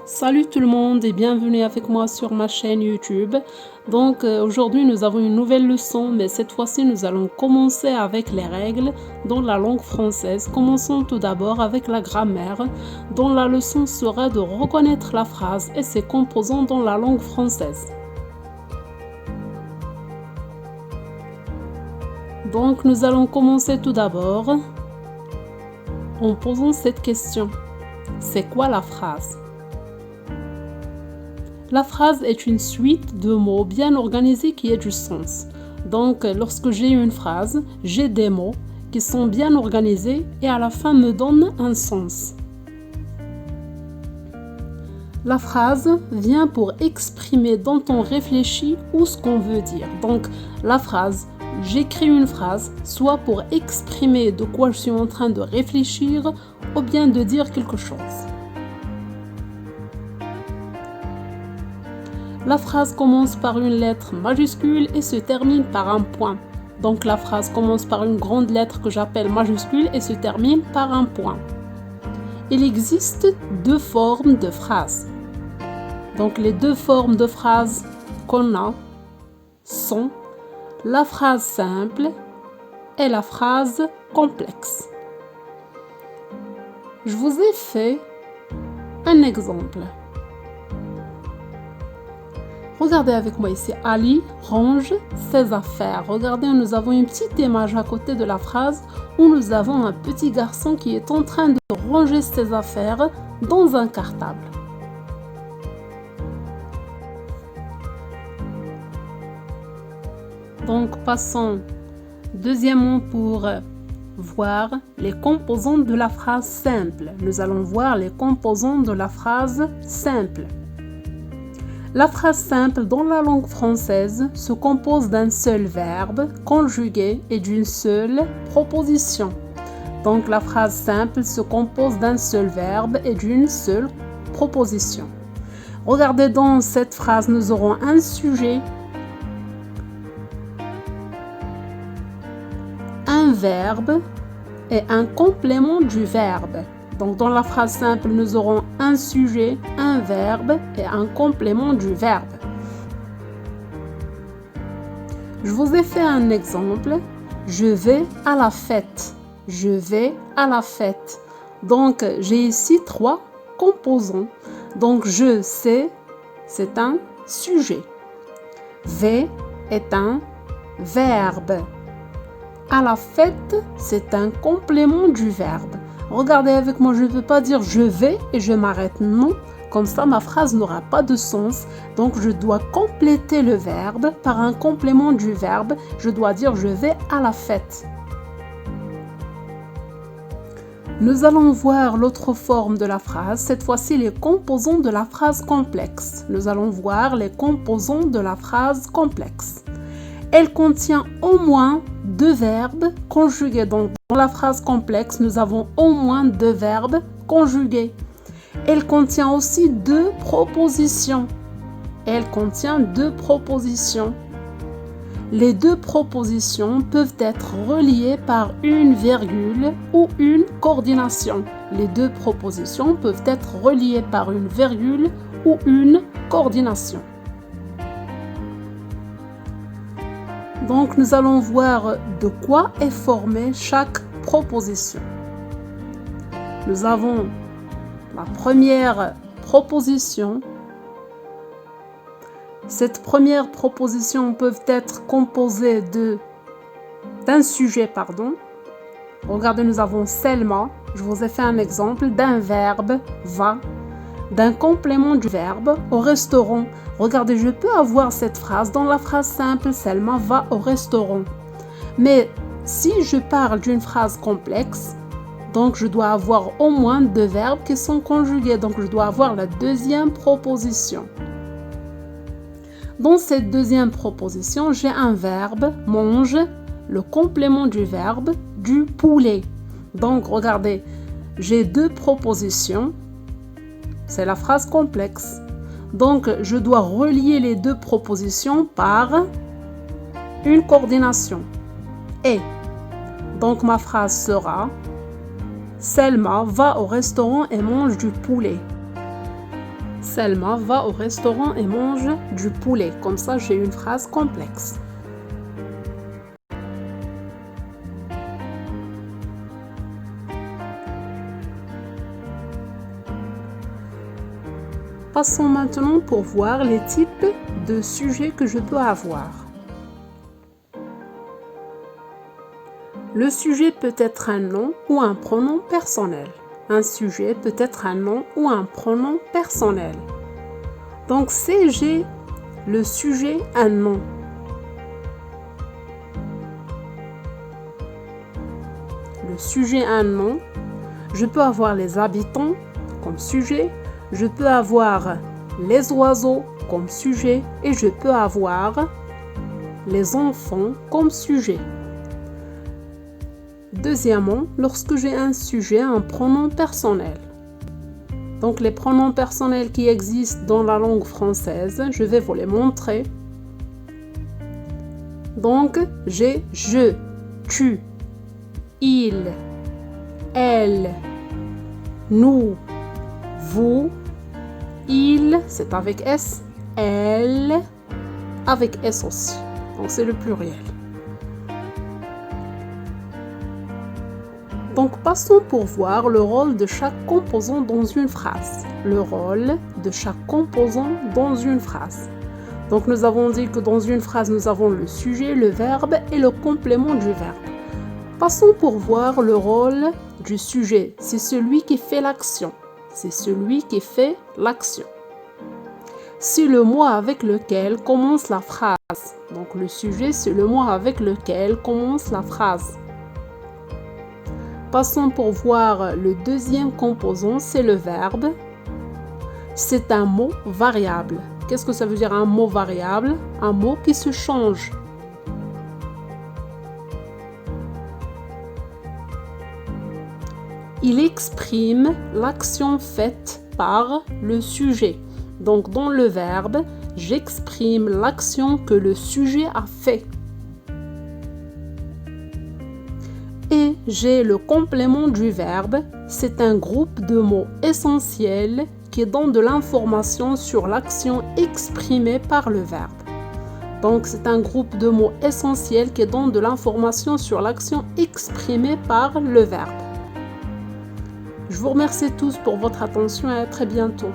Salut tout le monde et bienvenue avec moi sur ma chaîne YouTube. Aujourd'hui nous avons une nouvelle leçon, mais cette fois-ci nous allons commencer avec les règles dans la langue française. Commençons tout d'abord avec la grammaire, dont la leçon sera de reconnaître la phrase et ses composants dans la langue française. Donc nous allons commencer tout d'abord en posant cette question. C'est quoi la phrase ? La phrase est une suite de mots bien organisés qui a du sens. Donc, lorsque j'ai une phrase, j'ai des mots qui sont bien organisés et à la fin me donnent un sens. La phrase vient pour exprimer dont on réfléchit ou ce qu'on veut dire. Donc, la phrase, j'écris une phrase, soit pour exprimer de quoi je suis en train de réfléchir ou bien de dire quelque chose. La phrase commence par une lettre majuscule et se termine par un point. Donc la phrase commence par une grande lettre que j'appelle majuscule et se termine par un point. Il existe deux formes de phrases. Donc les deux formes de phrases qu'on a sont la phrase simple et la phrase complexe. Je vous ai fait un exemple. Regardez avec moi ici, Ali range ses affaires. Regardez, nous avons une petite image à côté de la phrase où nous avons un petit garçon qui est en train de ranger ses affaires dans un cartable. Donc, passons deuxièmement pour voir les composants de la phrase simple. Nous allons voir les composants de la phrase simple. La phrase simple dans la langue française se compose d'un seul verbe conjugué et d'une seule proposition. Donc la phrase simple se compose d'un seul verbe et d'une seule proposition. Regardez, dans cette phrase, nous aurons un sujet, un verbe et un complément du verbe. Donc, dans la phrase simple, nous aurons un sujet, un verbe et un complément du verbe. Je vous ai fait un exemple. Je vais à la fête. Je vais à la fête. Donc, j'ai ici trois composants. Donc, je sais, c'est un sujet. Vais est un verbe. À la fête, c'est un complément du verbe. Regardez avec moi, je ne peux pas dire je vais et je m'arrête. Non, comme ça ma phrase n'aura pas de sens. Donc je dois compléter le verbe par un complément du verbe. Je dois dire je vais à la fête. Nous allons voir l'autre forme de la phrase, cette fois-ci les composants de la phrase complexe. Nous allons voir les composants de la phrase complexe. Elle contient au moins deux verbes conjugués. Donc, dans la phrase complexe, nous avons au moins deux verbes conjugués. Elle contient aussi deux propositions. Elle contient deux propositions. Les deux propositions peuvent être reliées par une virgule ou une coordination. Les deux propositions peuvent être reliées par une virgule ou une coordination. Donc, nous allons voir de quoi est formée chaque proposition. Nous avons la première proposition. Cette première proposition peut être composée d'un sujet. Regardez, nous avons Selma. Je vous ai fait un exemple d'un verbe va, d'un complément du verbe au restaurant. Regardez, je peux avoir cette phrase dans la phrase simple, Selma va au restaurant. Mais si je parle d'une phrase complexe, donc je dois avoir au moins deux verbes qui sont conjugués. Donc je dois avoir la deuxième proposition. Dans cette deuxième proposition, j'ai un verbe, mange, le complément du verbe, du poulet. Donc regardez, j'ai deux propositions. C'est la phrase complexe. Donc, je dois relier les deux propositions par une coordination. Et, donc ma phrase sera Selma va au restaurant et mange du poulet. Selma va au restaurant et mange du poulet. Comme ça, j'ai une phrase complexe. Passons maintenant pour voir les types de sujets que je peux avoir. Le sujet peut être un nom ou un pronom personnel. Un sujet peut être un nom ou un pronom personnel. Donc, si j'ai le sujet un nom, le sujet un nom, je peux avoir les habitants comme sujet, je peux avoir les oiseaux comme sujet et je peux avoir les enfants comme sujet. Deuxièmement, lorsque j'ai un sujet, un pronom personnel. Donc les pronoms personnels qui existent dans la langue française, je vais vous les montrer. Donc j'ai je, tu, il, elle, nous, vous, il, c'est avec S, elle, avec S aussi. Donc c'est le pluriel. Donc passons pour voir le rôle de chaque composant dans une phrase. Le rôle de chaque composant dans une phrase. Donc nous avons dit que dans une phrase, nous avons le sujet, le verbe et le complément du verbe. Passons pour voir le rôle du sujet. C'est celui qui fait l'action. C'est celui qui fait l'action. C'est le mot avec lequel commence la phrase. Donc le sujet, c'est le mot avec lequel commence la phrase. Passons pour voir le deuxième composant, c'est le verbe. C'est un mot variable. Qu'est-ce que ça veut dire un mot variable? Un mot qui se change. Il exprime l'action faite par le sujet. Donc dans le verbe, j'exprime l'action que le sujet a fait. Et j'ai le complément du verbe, c'est un groupe de mots essentiels qui donnent de l'information sur l'action exprimée par le verbe. Donc c'est un groupe de mots essentiels qui donnent de l'information sur l'action exprimée par le verbe. Je vous remercie tous pour votre attention et à très bientôt.